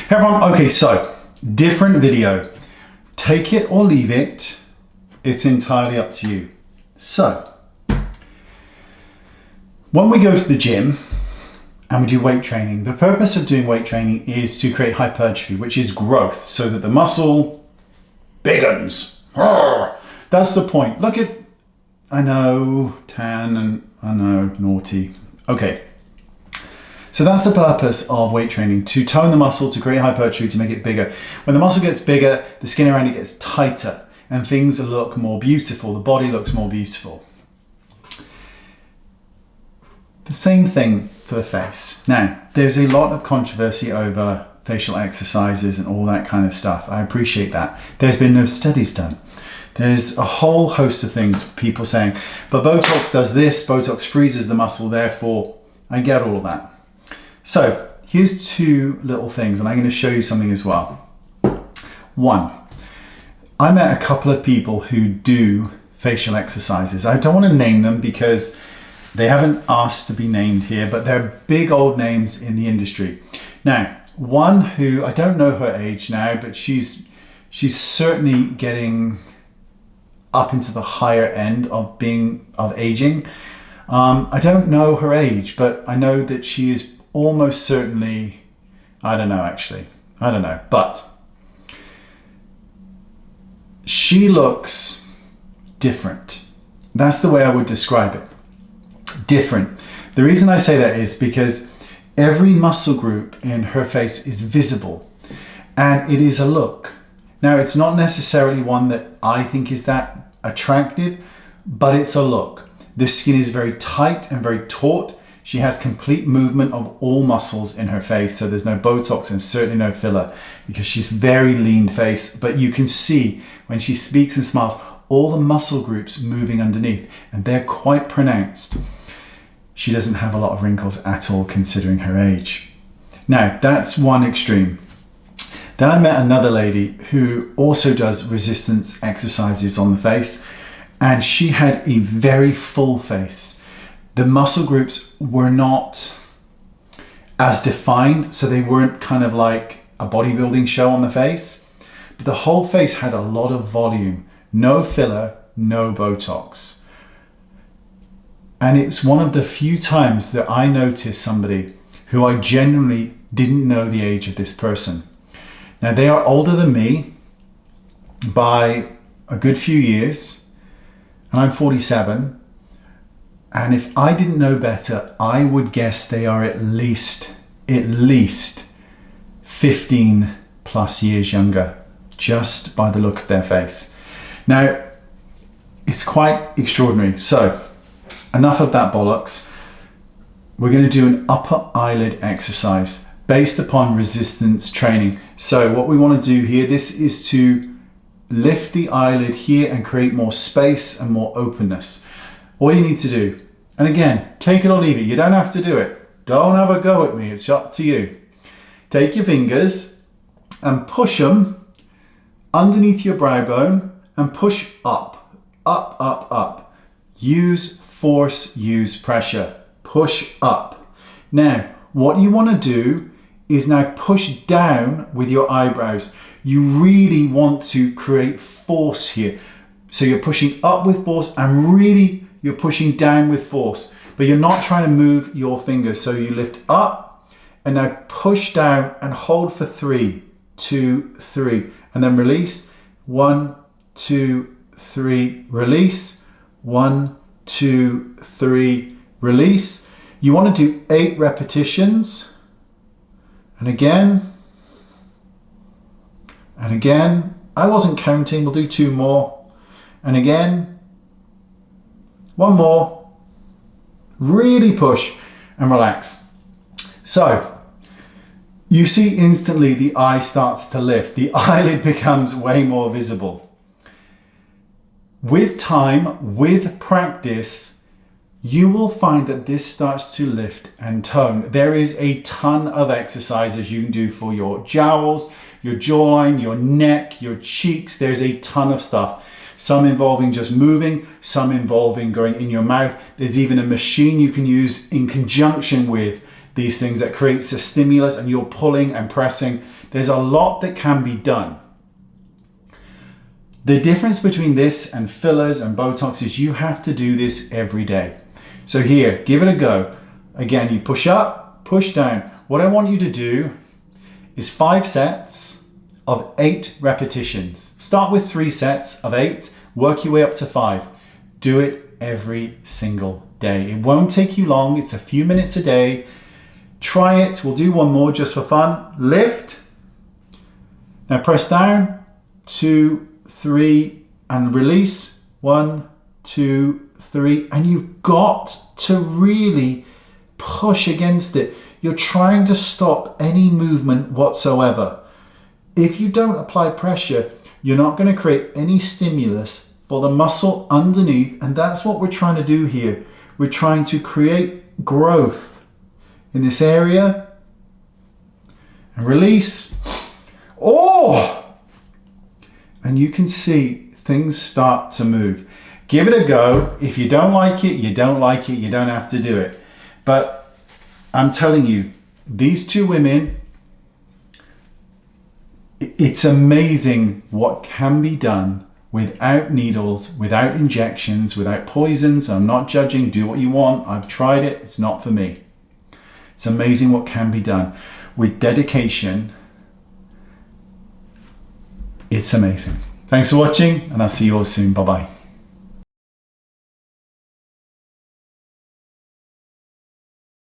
Hey everyone, okay, so different video. Take it or leave it. It's entirely up to you. So, when we go to the gym and we do weight training, the purpose of doing weight training is to create hypertrophy, which is growth, so that the muscle biggins. That's the point. Look at, I know, tan and I know, naughty. Okay. So that's the purpose of weight training, to tone the muscle, to create hypertrophy, to make it bigger. When the muscle gets bigger, the skin around it gets tighter and things look more beautiful. The body looks more beautiful. The same thing for the face. Now, there's a lot of controversy over facial exercises and all that kind of stuff. I appreciate that. There's been no studies done. There's a whole host of things, people saying, but Botox does this, Botox freezes the muscle, therefore, I get all of that. So here's two little things, and I'm going to show you something as well. One, I met a couple of people who do facial exercises. I don't want to name them because they haven't asked to be named here, but they're big old names in the industry. Now, one who, I don't know her age now, but she's certainly getting up into the higher end of aging. I don't know her age, but I know that she is almost certainly, I don't know actually, I don't know, but she looks different. That's the way I would describe it. Different. The reason I say that is because every muscle group in her face is visible and it is a look. Now, it's not necessarily one that I think is that attractive, but it's a look. The skin is very tight and very taut. She has complete movement of all muscles in her face, so there's no Botox and certainly no filler because she's very lean face, but you can see when she speaks and smiles, all the muscle groups moving underneath, and they're quite pronounced. She doesn't have a lot of wrinkles at all considering her age. Now, that's one extreme. Then I met another lady who also does resistance exercises on the face, and she had a very full face. The muscle groups were not as defined, so they weren't kind of like a bodybuilding show on the face, but the whole face had a lot of volume, no filler, no Botox. And it's one of the few times that I noticed somebody who I genuinely didn't know the age of this person. Now, they are older than me by a good few years, and I'm 47. And if I didn't know better, I would guess they are at least 15 plus years younger, just by the look of their face. Now, it's quite extraordinary. So, enough of that bollocks. We're going to do an upper eyelid exercise based upon resistance training. So what we want to do here, this is to lift the eyelid here and create more space and more openness. All you need to do, and again, take it or leave it. You don't have to do it. Don't have a go at me. It's up to you. Take your fingers and push them underneath your brow bone and push up, up, up, up. Use force, use pressure. Push up. Now, what you want to do is now push down with your eyebrows. You really want to create force here. So you're pushing up with force and really you're pushing down with force, but you're not trying to move your fingers. So you lift up and now push down and hold for 3, 2, 3, and then release. 1, 2, 3, release. 1, 2, 3, release. You want to do 8 repetitions. And again. And again. I wasn't counting, we'll do 2 more. And again. 1 more. Really push and relax. So, you see instantly the eye starts to lift. The eyelid becomes way more visible. With time, with practice, you will find that this starts to lift and tone. There is a ton of exercises you can do for your jowls, your jawline, your neck, your cheeks. There's a ton of stuff. Some involving just moving, some involving going in your mouth. There's even a machine you can use in conjunction with these things that creates a stimulus and you're pulling and pressing. There's a lot that can be done. The difference between this and fillers and Botox is you have to do this every day. So here, give it a go. Again, you push up, push down. What I want you to do is 5 sets of 8 repetitions. Start with 3 sets of 8, work your way up to 5. Do it every single day. It won't take you long. It's a few minutes a day. Try it. We'll do one more just for fun. Lift. Now press down, 2, 3, and release. 1, 2, 3. And you've got to really push against it. You're trying to stop any movement whatsoever. If you don't apply pressure, you're not going to create any stimulus for the muscle underneath. And that's what we're trying to do here. We're trying to create growth in this area. And release. Oh! And you can see things start to move. Give it a go. If you don't like it, you don't like it. You don't have to do it. But I'm telling you, these 2 women, it's amazing what can be done without needles, without injections, without poisons. I'm not judging. Do what you want. I've tried it. It's not for me. It's amazing what can be done with dedication. It's amazing. Thanks for watching, and I'll see you all soon. Bye-bye.